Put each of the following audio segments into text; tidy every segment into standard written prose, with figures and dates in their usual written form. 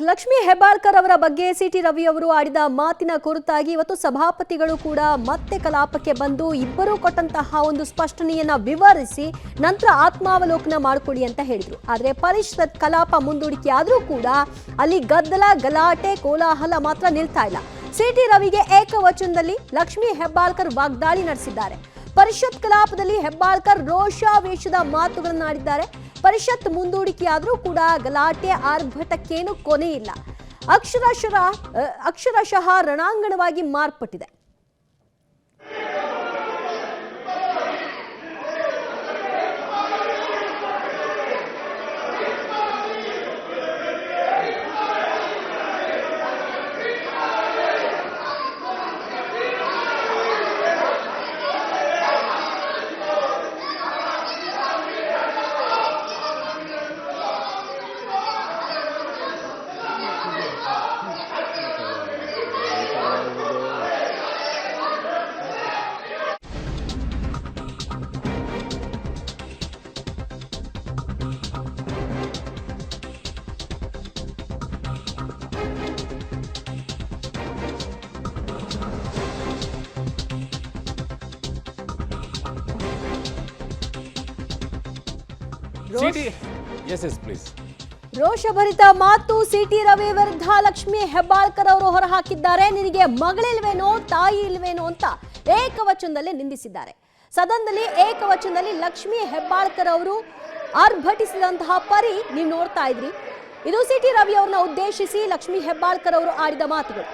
ಲಕ್ಷ್ಮೀ ಹೆಬ್ಬಾಳ್ಕರ್ ಅವರ ಬಗ್ಗೆ ಸಿಟಿ ರವಿ ಅವರು ಆಡಿದ ಮಾತಿನ ಕುರಿತಾಗಿ ಇವತ್ತು ಸಭಾಪತಿಗಳು ಕೂಡ ಮತ್ತೆ ಕಲಾಪಕ್ಕೆ ಬಂದು ಇಬ್ಬರೂ ಕೊಟ್ಟಂತಹ ಒಂದು ಸ್ಪಷ್ಟನೆಯನ್ನ ವಿವರಿಸಿ ನಂತರ ಆತ್ಮಾವಲೋಕನ ಮಾಡಿಕೊಳ್ಳಿ ಅಂತ ಹೇಳಿದ್ರು. ಆದರೆ ಪರಿಷತ್ ಕಲಾಪ ಮುಂದೂಡಿಕೆ ಆದರೂ ಕೂಡ ಅಲ್ಲಿ ಗದ್ದಲ, ಗಲಾಟೆ, ಕೋಲಾಹಲ ಮಾತ್ರ ನಿಲ್ತಾ ಇಲ್ಲ. ಸಿಟಿ ರವಿಗೆ ಏಕವಚನದಲ್ಲಿ ಲಕ್ಷ್ಮೀ ಹೆಬ್ಬಾಳ್ಕರ್ ವಾಗ್ದಾಳಿ ನಡೆಸಿದ್ದಾರೆ. ಪರಿಷತ್ ಕಲಾಪದಲ್ಲಿ ಹೆಬ್ಬಾಳ್ಕರ್ ರೋಷಾವೇಶದ ಮಾತುಗಳನ್ನಾಡಿದ್ದಾರೆ. ಪರಿಷತ್ ಮುಂದೂಡಿಕೆಯಾದರೂ ಕೂಡ ಗಲಾಟೆ ಆರ್ಭಟಕ್ಕೇನು ಕೊನೆ ಇಲ್ಲ. ಅಕ್ಷರಶಃ ರಣಾಂಗಣವಾಗಿ ಮಾರ್ಪಟ್ಟಿದೆ. ರೋಷಭರಿತ ಮಾತು ಸಿಟಿ ರವಿ ವಿರುದ್ಧ ಲಕ್ಷ್ಮೀ ಹೆಬ್ಬಾಳ್ಕರ್ ಅವರು ಹೊರಹಾಕಿದ್ದಾರೆ. ನಿನಗೆ ಮಗಳಿಲ್ವೇನೋ, ತಾಯಿ ಇಲ್ವೇನೋ ಅಂತ ಏಕವಚನದಲ್ಲಿ ನಿಂದಿಸಿದ್ದಾರೆ. ಸದನದಲ್ಲಿ ಏಕವಚನದಲ್ಲಿ ಲಕ್ಷ್ಮೀ ಹೆಬ್ಬಾಳ್ಕರ್ ಅವರು ಆರ್ಭಟಿಸಿದಂತಹ ಪರಿ ನೀವು ನೋಡ್ತಾ ಇದ್ರಿ. ಇದು ಸಿಟಿ ರವಿ ಅವ್ರನ್ನ ಉದ್ದೇಶಿಸಿ ಲಕ್ಷ್ಮೀ ಹೆಬ್ಬಾಳ್ಕರ್ ಅವರು ಆಡಿದ ಮಾತುಗಳು.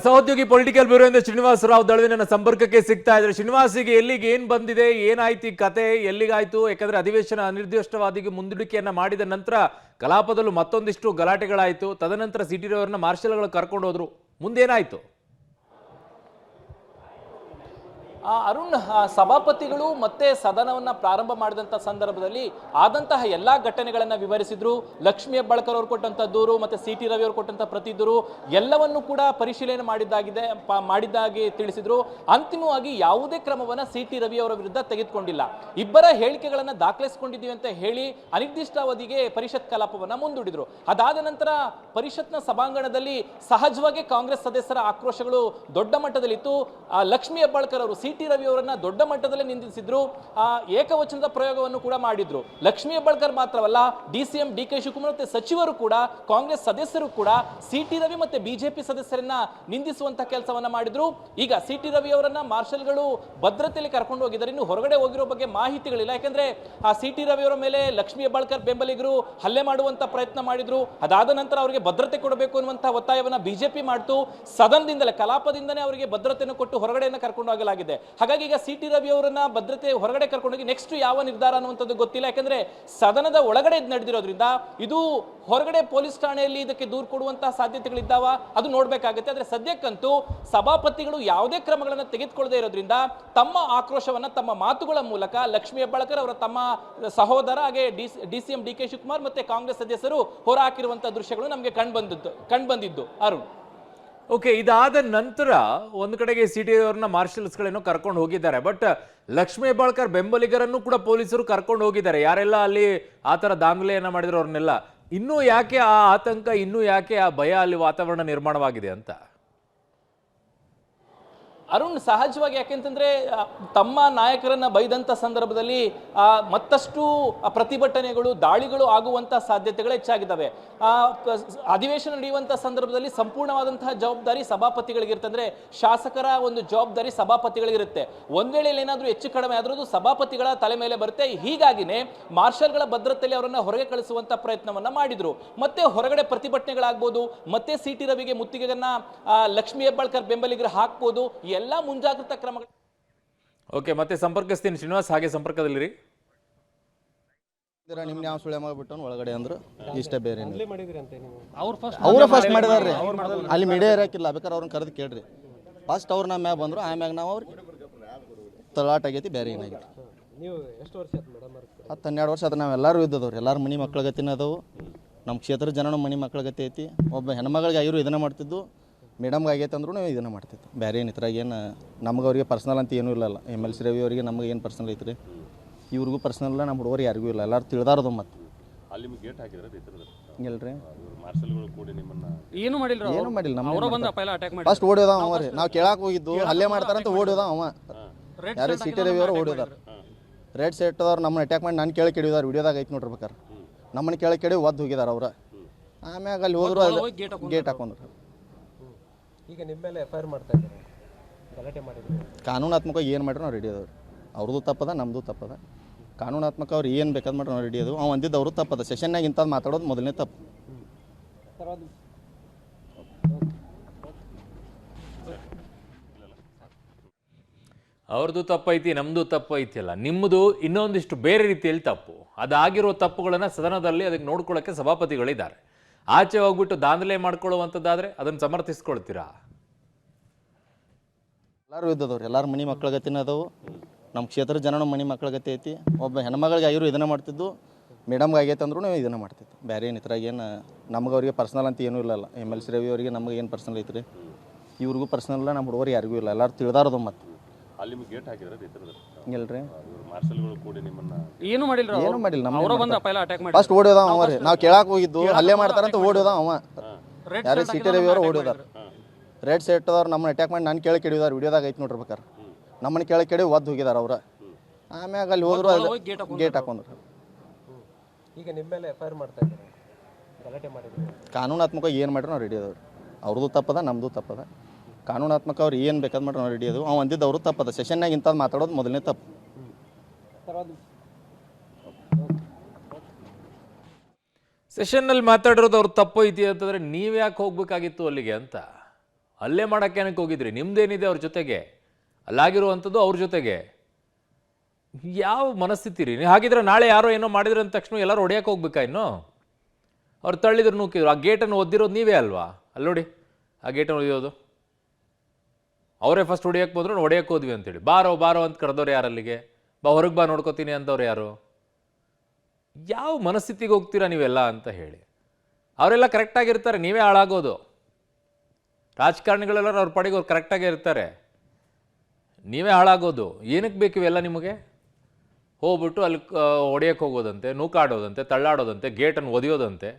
ಸಹೋದ್ಯೋಗಿ ಪೊಲಿಟಿಕಲ್ ಬ್ಯೂರೋ ಇಂದ ಶ್ರೀನಿವಾಸ ರಾವ್ ದಳವಿ ನನ್ನ ಸಂಪರ್ಕಕ್ಕೆ ಸಿಗ್ತಾ ಇದ್ದಾರೆ. ಶ್ರೀನಿವಾಸಿಗೆ ಎಲ್ಲಿಗೆ ಏನ್ ಬಂದಿದೆ, ಏನಾಯ್ತು ಈ ಕತೆ, ಎಲ್ಲಿಗಾಯ್ತು? ಯಾಕಂದ್ರೆ ಅಧಿವೇಶನ ಅನಿರ್ದಿಷ್ಟವಾದಿಗೆ ಮುಂದೂಡಿಕೆಯನ್ನ ಮಾಡಿದ ನಂತರ ಕಲಾಪದಲ್ಲೂ ಮತ್ತೊಂದಿಷ್ಟು ಗಲಾಟೆಗಳಾಯ್ತು. ತದನಂತರ ಸಿಟಿ ರವರನ್ನ ಮಾರ್ಷಲ್ಗಳು ಕರ್ಕೊಂಡು ಹೋದ್ರು. ಮುಂದೇನಾಯ್ತು? ಅರುಣ್, ಸಭಾಪತಿಗಳು ಮತ್ತೆ ಸದನವನ್ನ ಪ್ರಾರಂಭ ಮಾಡಿದಂಥ ಸಂದರ್ಭದಲ್ಲಿ ಆದಂತಹ ಎಲ್ಲಾ ಘಟನೆಗಳನ್ನ ವಿವರಿಸಿದ್ರು. ಲಕ್ಷ್ಮೀ ಹೆಬ್ಬಾಳ್ಕರ್ ಅವರು ಕೊಟ್ಟಂತ ದೂರು ಮತ್ತೆ ಸಿಟಿ ರವಿ ಅವರು ಕೊಟ್ಟಂತ ಪ್ರತಿ ದೂರು ಎಲ್ಲವನ್ನೂ ಕೂಡ ಪರಿಶೀಲನೆ ಮಾಡಿದ್ದಾಗಿ ತಿಳಿಸಿದ್ರು. ಅಂತಿಮವಾಗಿ ಯಾವುದೇ ಕ್ರಮವನ್ನ ಸಿಟಿ ರವಿ ಅವರ ವಿರುದ್ಧ ತೆಗೆದುಕೊಂಡಿಲ್ಲ. ಇಬ್ಬರ ಹೇಳಿಕೆಗಳನ್ನ ದಾಖಲಿಸಿಕೊಂಡಿದ್ದೀವಿ ಅಂತ ಹೇಳಿ ಅನಿರ್ದಿಷ್ಟಾವಧಿಗೆ ಪರಿಷತ್ ಕಲಾಪವನ್ನ ಮುಂದೂಡಿದ್ರು. ಅದಾದ ನಂತರ ಪರಿಷತ್ನ ಸಭಾಂಗಣದಲ್ಲಿ ಸಹಜವಾಗಿ ಕಾಂಗ್ರೆಸ್ ಸದಸ್ಯರ ಆಕ್ರೋಶಗಳು ದೊಡ್ಡ ಮಟ್ಟದಲ್ಲಿತ್ತು. ಲಕ್ಷ್ಮೀ ಹೆಬ್ಬಾಳ್ಕರ್ ಅವರು ಸಿಟಿ ರವಿ ಅವರನ್ನ ದೊಡ್ಡ ಮಟ್ಟದಲ್ಲಿ ನಿಂದಿಸಿದ್ರು. ಏಕವಚನದ ಪ್ರಯೋಗವನ್ನು ಕೂಡ ಮಾಡಿದ್ರು. ಲಕ್ಷ್ಮೀ ಹೆಬ್ಬಾಳ್ಕರ್ ಮಾತ್ರವಲ್ಲ, ಡಿಸಿಎಂ ಡಿ ಕೆ ಶಿವಕುಮಾರ್ ಮತ್ತೆ ಸಚಿವರು ಕೂಡ, ಕಾಂಗ್ರೆಸ್ ಸದಸ್ಯರು ಕೂಡ ಸಿಟಿ ರವಿ ಮತ್ತೆ ಬಿಜೆಪಿ ಸದಸ್ಯರನ್ನ ನಿಂದಿಸುವಂತ ಕೆಲಸವನ್ನ ಮಾಡಿದ್ರು. ಈಗ ಸಿಟಿ ರವಿ ಅವರನ್ನ ಮಾರ್ಷಲ್ಗಳು ಭದ್ರತೆಯಲ್ಲಿ ಕರ್ಕೊಂಡು ಹೋಗಿದ್ದಾರೆ. ಇನ್ನು ಹೊರಗಡೆ ಹೋಗಿರೋ ಬಗ್ಗೆ ಮಾಹಿತಿಗಳಿಲ್ಲ. ಯಾಕಂದ್ರೆ ಆ ಸಿಟಿ ರವಿ ಅವರ ಮೇಲೆ ಲಕ್ಷ್ಮೀ ಹೆಬ್ಬಾಳ್ಕರ್ ಬೆಂಬಲಿಗರು ಹಲ್ಲೆ ಮಾಡುವಂತ ಪ್ರಯತ್ನ ಮಾಡಿದ್ರು. ಅದಾದ ನಂತರ ಅವರಿಗೆ ಭದ್ರತೆ ಕೊಡಬೇಕು ಅನ್ನುವಂತ ಒತ್ತಾಯವನ್ನ ಬಿಜೆಪಿ ಮಾಡ್ತು. ಸದನದಿಂದಲೇ, ಕಲಾಪದಿಂದಲೇ ಅವರಿಗೆ ಭದ್ರತೆಯನ್ನು ಕೊಟ್ಟು ಹೊರಗಡೆಯನ್ನು ಕರ್ಕೊಂಡು ಹೋಗಲಾಗಿದೆ. ಹಾಗಾಗಿ ಈಗ ಸಿ ಟಿ ರವಿ ಅವರನ್ನ ಭದ್ರತೆ ಹೊರಗಡೆ ಕರ್ಕೊಂಡೋಗಿ ನೆಕ್ಸ್ಟ್ ಯಾವ ನಿರ್ಧಾರ ಅನ್ನುವಂಥದ್ದು ಗೊತ್ತಿಲ್ಲ. ಯಾಕಂದ್ರೆ ಸದನದ ಒಳಗಡೆ ಇದು ನಡೆದಿರೋದ್ರಿಂದ ಇದು ಹೊರಗಡೆ ಪೊಲೀಸ್ ಠಾಣೆಯಲ್ಲಿ ಇದಕ್ಕೆ ದೂರು ಕೊಡುವಂತಹ ಸಾಧ್ಯತೆಗಳಿದ್ದಾವ, ಅದು ನೋಡ್ಬೇಕಾಗುತ್ತೆ. ಆದ್ರೆ ಸದ್ಯಕ್ಕಂತೂ ಸಭಾಪತಿಗಳು ಯಾವುದೇ ಕ್ರಮಗಳನ್ನು ತೆಗೆದುಕೊಳ್ಳದೆ ಇರೋದ್ರಿಂದ ತಮ್ಮ ಆಕ್ರೋಶವನ್ನ ತಮ್ಮ ಮಾತುಗಳ ಮೂಲಕ ಲಕ್ಷ್ಮೀ ಹೆಬ್ಬಾಳ್ಕರ್ ಅವರ ತಮ್ಮ ಸಹೋದರ ಹಾಗೆ ಡಿ.ಸಿ.ಎಂ. ಡಿ.ಕೆ. ಶಿವಕುಮಾರ್ ಮತ್ತೆ ಕಾಂಗ್ರೆಸ್ ಸದಸ್ಯರು ಹೊರಹಾಕಿರುವಂತಹ ದೃಶ್ಯಗಳು ನಮಗೆ ಕಂಡುಬಂದಿದ್ದು. ಅರುಣ್, ಓಕೆ, ಇದಾದ ನಂತರ ಒಂದು ಕಡೆಗೆ ಸಿಟಿ ಅವ್ರನ್ನ ಮಾರ್ಷಲ್ಸ್ಗಳೇನೋ ಕರ್ಕೊಂಡು ಹೋಗಿದ್ದಾರೆ. ಬಟ್ ಲಕ್ಷ್ಮೀ ಹೆಬ್ಬಾಳ್ಕರ್ ಬೆಂಬಲಿಗರನ್ನು ಕೂಡ ಪೊಲೀಸರು ಕರ್ಕೊಂಡು ಹೋಗಿದ್ದಾರೆ. ಯಾರೆಲ್ಲ ಅಲ್ಲಿ ಆ ಥರ ದಾಂಧಲೆಯನ್ನ ಮಾಡಿದ್ರು ಅವ್ರನ್ನೆಲ್ಲ. ಇನ್ನೂ ಯಾಕೆ ಆ ಆತಂಕ, ಇನ್ನೂ ಯಾಕೆ ಆ ಭಯ ಅಲ್ಲಿ ವಾತಾವರಣ ನಿರ್ಮಾಣವಾಗಿದೆ ಅಂತ? ಅರುಣ್, ಸಹಜವಾಗಿ ಯಾಕೆಂತಂದ್ರೆ ತಮ್ಮ ನಾಯಕರನ್ನ ಬೈದಂತ ಸಂದರ್ಭದಲ್ಲಿ ಮತ್ತಷ್ಟು ಪ್ರತಿಭಟನೆಗಳು, ದಾಳಿಗಳು ಆಗುವಂತ ಸಾಧ್ಯತೆಗಳು ಹೆಚ್ಚಾಗಿದ್ದಾವೆ. ಅಧಿವೇಶನ ನಡೆಯುವಂತ ಸಂದರ್ಭದಲ್ಲಿ ಸಂಪೂರ್ಣವಾದಂತಹ ಜವಾಬ್ದಾರಿ ಸಭಾಪತಿಗಳಿಗಿರುತ್ತೆ. ಅಂದ್ರೆ ಶಾಸಕರ ಒಂದು ಜವಾಬ್ದಾರಿ ಸಭಾಪತಿಗಳಿಗಿರುತ್ತೆ. ಒಂದ್ ವೇಳೆ ಏನಾದ್ರೂ ಹೆಚ್ಚು ಕಡಿಮೆ ಆದ್ರೂ ಸಭಾಪತಿಗಳ ತಲೆ ಮೇಲೆ ಬರುತ್ತೆ. ಹೀಗಾಗಿನೇ ಮಾರ್ಷಲ್ಗಳ ಭದ್ರತೆಯಲ್ಲಿ ಅವರನ್ನ ಹೊರಗೆ ಕಳಿಸುವಂತ ಪ್ರಯತ್ನವನ್ನ ಮಾಡಿದ್ರು. ಮತ್ತೆ ಹೊರಗಡೆ ಪ್ರತಿಭಟನೆಗಳಾಗ್ಬೋದು, ಮತ್ತೆ ಸಿ ಟಿ ರವಿಗೆ ಮುತ್ತಿಗೆಯನ್ನ ಲಕ್ಷ್ಮೀ ಹೆಬ್ಬಾಳ್ಕರ್ ಬೆಂಬಲಿಗರು ಹಾಕ್ಬೋದು. ಎಲ್ಲ ಮುಂಜಾಗ್ರತಾ ಕ್ರಮಗಳು. ಓಕೆ, ಮತ್ತೆ ಸಂಪರ್ಕಿಸ್ತೀನಿ ಶ್ರೀನಿವಾಸ್, ಹಾಗೆ ಸಂಪರ್ಕದಲ್ಲಿರಿ. ನಿಮ್ಗೆ ಯಾವ ಸುಳ್ಳೆ ಮಾಡ್ಬಿಟ್ಟು ಒಳಗಡೆ ಅಂದ್ರು ಇಷ್ಟೇ, ಬೇರೆ ಅವ್ರ ಫಸ್ಟ್ ಮಾಡಿದಾರ್ರಿ. ಅಲ್ಲಿ ಮೀಡಿಯಾ ಇರಕ್ಕಿಲ್ಲ, ಬೇಕಾದ್ರೆ ಅವ್ರನ್ನ ಕರೆದು ಕೇಳ್ರಿ. ಫಸ್ಟ್ ಅವ್ರು ನಮ್ಮ ಮ್ಯಾಗ ಬಂದ್ರು, ಆಮ್ಯಾಗ ನಾವು ಅವ್ರಿಗೆ ತಲಾಟ ಆಗೈತಿ, ಬೇರೆ ಏನಾಗೈತಿ. 10-12 ವರ್ಷ ಅದು ನಾವೆಲ್ಲರೂ ಇದ್ದದವ್ರು, ಎಲ್ಲರೂ ಮನೆ ಮಕ್ಳ ಗತಿನ ಅದಾವು. ನಮ್ಮ ಕ್ಷೇತ್ರ ಜನನು ಮನೆ ಮಕ್ಳ ಗತಿ ಐತಿ. ಒಬ್ಬ ಹೆಣ್ಮಗಳಿಗೆ ಇವರು ಇದನ್ನ ಮಾಡ್ತಿದ್ದು, ಮೇಡಮ್ಗೆ ಆಗೈತೆ ಅಂದ್ರೂ ಇದನ್ನು ಮಾಡ್ತಿತ್ತು. ಬೇರೆ ಏನು ಇದ್ರಾಗ ಏನು ನಮ್ಗೆ ಅವ್ರಿಗೆ ಪರ್ಸ್ನಲ್ ಅಂತ ಏನೂ ಇಲ್ಲಲ್ಲ. MLC ರವಿ ಅವರಿಗೆ ನಮಗೆ ಏನು ಪರ್ಸ್ನಲ್ ಐತ್ರಿ, ಇವ್ರಿಗೂ ಪರ್ಸ್ನಲ್ ಇಲ್ಲ, ನಮ್ಮ ಹುಡುಗರು ಯಾರಿಗೂ ಇಲ್ಲ, ಎಲ್ಲರೂ ತಿಳಿದಾರದು. ಮತ್ತು ಅಲ್ಲಿ ಗೇಟ್ ಹಾಕಿದ್ರೆ ಇಲ್ರಿ, ಮಾರ್ಷಲ್ಗಳು ಕೂಡಿ ನಿಮ್ಮನ್ನ ಏನು ಮಾಡಿಲ್ಲ. ಅಟ್ಯಾಕ್ ಫಸ್ಟ್ ಓಡೋದ ಅವ ರೀ, ನಾವು ಕೇಳಕ್ಕೆ ಹೋಗಿದ್ದು ಹಲ್ಲೆ ಮಾಡ್ತಾರಂತ ಓಡೋದ ಅವ. ಯಾರು ಸಿ ಟಿ ರವಿ ಅವರು ಓಡೋದಾರ, ರೆಡ್ ಸೆಟ್ದವ್ರು ನಮ್ಮನ್ನ ಅಟ್ಯಾಕ್ ಮಾಡಿ ನಾನು ಕೇಳಿ ಕೆಡಿದಾರ. ವಿಡಿಯೋದಾಗ ಐತೆ ನೋಡ್ರಿಬೇಕಾರೆ ನಮ್ಮನ್ನ ಕೇಳಿ ಕೆಡಿ ಒದ್ದು ಹೋಗಿದಾರ ಅವ್ರು. ಆಮ್ಯಾಗ ಅಲ್ಲಿ ಹೋದ್ರು ಗೇಟ್ ಹಾಕೊಂಡ್ರು. ಈಗ ನಿಮ್ಮ ಮೇಲೆ FIR ಮಾಡ್ತಾ ಇದ್ದಾರೆ, ಗಲಾಟೆ ಮಾಡಿದ್ರು. ಕಾನೂನಾತ್ಮಕವಾಗಿ ಏನು ಮಾಡ್ರಿ ನಾವು ರೆಡಿ ಅದಾವ್ರಿ. ಅವ್ರದ್ದು ತಪ್ಪದ, ನಮ್ಮದು ತಪ್ಪದ. ಕಾನೂನಾತ್ಮಕ ಅವ್ರು ಏನು ಬೇಕಾದ್ ಮಾಡ್ರಿ ನಾವು ರೆಡಿ ಅದು. ಅವ್ನು ಅಂದಿದ್ದು ಅವರು ತಪ್ಪದ. ಸೆಷನ್ನಾಗ ಇಂಥದ್ದು ಮಾತಾಡೋದು ಮೊದಲನೇ ತಪ್ಪು. ಅವ್ರದ್ದು ತಪ್ಪೈತಿ, ನಮ್ಮದು ತಪ್ಪೈತಿ ಅಲ್ಲ, ನಿಮ್ಮದು ಇನ್ನೊಂದಿಷ್ಟು ಬೇರೆ ರೀತಿಯಲ್ಲಿ ತಪ್ಪು. ಅದಾಗಿರೋ ತಪ್ಪುಗಳನ್ನು ಸದನದಲ್ಲಿ ಅದಕ್ಕೆ ನೋಡ್ಕೊಳ್ಳೋಕ್ಕೆ ಸಭಾಪತಿಗಳಿದ್ದಾರೆ. ಆಚೆ ಹೋಗ್ಬಿಟ್ಟು ದಾಂಧಲೆ ಮಾಡ್ಕೊಳ್ಳುವಂಥದ್ದಾದ್ರೆ ಅದನ್ನು ಸಮರ್ಥಿಸ್ಕೊಳ್ತೀರಾ? ಎಲ್ಲರೂ ಇದ್ದದವ್ರು, ಎಲ್ಲರೂ ಮನೆ ಮಕ್ಳ ಗತಿನ ಅದಾವು. ನಮ್ಮ ಕ್ಷೇತ್ರ ಜನನು ಮನೆ ಮಕ್ಳ ಗತಿ ಐತಿ. ಒಬ್ಬ ಹೆಣ್ಮಗಳಿಗೆ ಇವರು ಇದನ್ನ ಮಾಡ್ತಿದ್ದು, ಮೇಡಮ್ಗೆ ಆಗೈತೆ ಅಂದ್ರೂ ಇದನ್ನು ಮಾಡ್ತಿತ್ತು. ಬೇರೆ ಏನು ಇದ್ರಾಗ ಏನು ನಮ್ಗೆ ಅವ್ರಿಗೆ ಪರ್ಸ್ನಲ್ ಅಂತ ಏನೂ ಇಲ್ಲಲ್ಲ. MLC ರವಿ ಅವರಿಗೆ ನಮಗೆ ಏನು ಪರ್ಸ್ನಲ್ ಐತ್ರಿ, ಇವ್ರಿಗೂ ಪರ್ಸ್ನಲ್ ಇಲ್ಲ, ನಮ್ಮ ಹುಡುಗರು ಯಾರಿಗೂ ಇಲ್ಲ, ಎಲ್ಲರೂ ತಿಳಿದಾರದು. ಮತ್ತು ಅಲ್ಲಿ ಗೇಟ್ ಹಾಕಿದ್ರೆ ಇಲ್ರಿ, ಮಾರ್ಷಲ್ಗಳು ಕೂಡಿ ನಿಮ್ಮನ್ನ ಏನು ಮಾಡಿಲ್ಲ. ಫಸ್ಟ್ ಓಡೋದ ಅವ ರೀ, ನಾವು ಕೇಳಕ್ಕೆ ಹೋಗಿದ್ದು ಹಲ್ಲೆ ಮಾಡ್ತಾರಂತ ಓಡೋದ ಅವ. ಯಾರು ಸಿ ಟಿ ರವಿ ಅವರು ಓಡೋದಾರ. ರೆಡ್ ಸೆಟ್ದವ್ರು ನಮ್ಮನ್ನ ಅಟ್ಯಾಕ್ ಮಾಡಿ ನಾನು ಕೇಳಿ ಕೆಡಿದಾರ. ವಿಡಿಯೋದಾಗ ಐತೆ ನೋಡ್ರಿಬೇಕಾರೆ ನಮ್ಮನ್ನ ಕೇಳಿ ಕೆಡಿ ಒದ್ದು ಹೋಗಿದಾರ ಅವ್ರು. ಆಮ್ಯಾಗ ಅಲ್ಲಿ ಹೋದ್ರು ಗೇಟ್ ಹಾಕೊಂಡ್ರು. ಈಗ ನಿಮ್ಮ ಮೇಲೆ FIR ಮಾಡ್ತಾ ಇದ್ದಾರೆ, ಗಲಾಟೆ ಮಾಡಿದ್ರು. ಕಾನೂನಾತ್ಮಕವಾಗಿ ಏನು ಮಾಡ್ರಿ ನಾವು ರೆಡಿ ಅದಾವ್ರಿ. ಅವ್ರದ್ದು ತಪ್ಪದ, ನಮ್ಮದು ತಪ್ಪದ. ಕಾನೂನಾತ್ಮಕ ಅವ್ರು ಏನು ಬೇಕಾದ್ ಮಾಡ್ರಿ ನಾವು ರೆಡಿ ಅದು. ಅವ್ನು ಅಂದಿದ್ದು ಅವರು ತಪ್ಪದ. ಸೆಷನ್ನಾಗ ಇಂಥದ್ದು ಮಾತಾಡೋದು ಮೊದಲನೇ ತಪ್ಪು. ಸೆಷನ್ನಲ್ಲಿ ಮಾತಾಡಿರೋದು ಅವ್ರು ತಪ್ಪು ಐತಿ ಅಂತಂದರೆ ನೀವು ಯಾಕೆ ಹೋಗ್ಬೇಕಾಗಿತ್ತು ಅಲ್ಲಿಗೆ ಅಂತ? ಅಲ್ಲೇ ಮಾಡೋಕ್ಕೆ ಏನಕ್ಕೆ ಹೋಗಿದ್ರಿ? ನಿಮ್ದೇನಿದೆ ಅವ್ರ ಜೊತೆಗೆ? ಅಲ್ಲಾಗಿರುವಂಥದ್ದು ಅವ್ರ ಜೊತೆಗೆ ಯಾವ ಮನಸ್ಥಿತಿ ರೀ? ಹಾಗಿದ್ರೆ ನಾಳೆ ಯಾರೋ ಏನೋ ಮಾಡಿದ್ರೆ ಅಂದ ತಕ್ಷಣ ಎಲ್ಲರೂ ಹೊಡೆಯಕ್ಕೆ ಹೋಗ್ಬೇಕಾ? ಇನ್ನು ಅವ್ರು ತಳ್ಳಿದ್ರು ನೂಕಿದ್ರು. ಆ ಗೇಟನ್ನು ಒದ್ದಿರೋದು ನೀವೇ ಅಲ್ವಾ? ಅಲ್ಲಿ ನೋಡಿ, ಆ ಗೇಟನ್ನು ಒಯ್ಯೋದು ಅವರೇ. ಫಸ್ಟ್ ಹೊಡಿಯಕ್ಕೆ ಬಂದ್ರು, ಹೊಡೆಯಕ್ಕೆ ಹೋದ್ವಿ ಅಂತೇಳಿ ಬಾರೋ ಬಾರೋ ಅಂತ ಕರೆದವ್ರು ಯಾರು? ಅಲ್ಲಿಗೆ ಬಾ, ಹೊರಗೆ ಬಾ ನೋಡ್ಕೋತೀನಿ ಅಂತವ್ರು ಯಾರು? ಯಾವ ಮನಸ್ಥಿತಿಗೆ ಹೋಗ್ತೀರಾ ನೀವೆಲ್ಲ ಅಂತ ಹೇಳಿ. ಅವರೆಲ್ಲ ಕರೆಕ್ಟಾಗಿರ್ತಾರೆ, ನೀವೇ ಹಾಳಾಗೋದು. ರಾಜಕಾರಣಿಗಳೆಲ್ಲ ಅವ್ರ ಪಡೆಗೆ ಅವ್ರು ಕರೆಕ್ಟಾಗೇ ಇರ್ತಾರೆ, ನೀವೇ ಹಾಳಾಗೋದು. ಏನಕ್ಕೆ ಬೇಕು ಇವೆಲ್ಲ ನಿಮಗೆ? ಹೋಗ್ಬಿಟ್ಟು ಅಲ್ಲಿ ಹೊಡೆಯಕ್ಕೆ ಹೋಗೋದಂತೆ, ನೂಕಾಡೋದಂತೆ, ತಳ್ಳಾಡೋದಂತೆ, ಗೇಟನ್ನು ಒದೆಯೋದಂತೆ.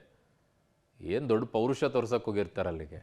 ಏನು ದೊಡ್ಡ ಪೌರುಷ ತೋರ್ಸಕ್ಕೆ ಹೋಗಿರ್ತಾರೆ ಅಲ್ಲಿಗೆ.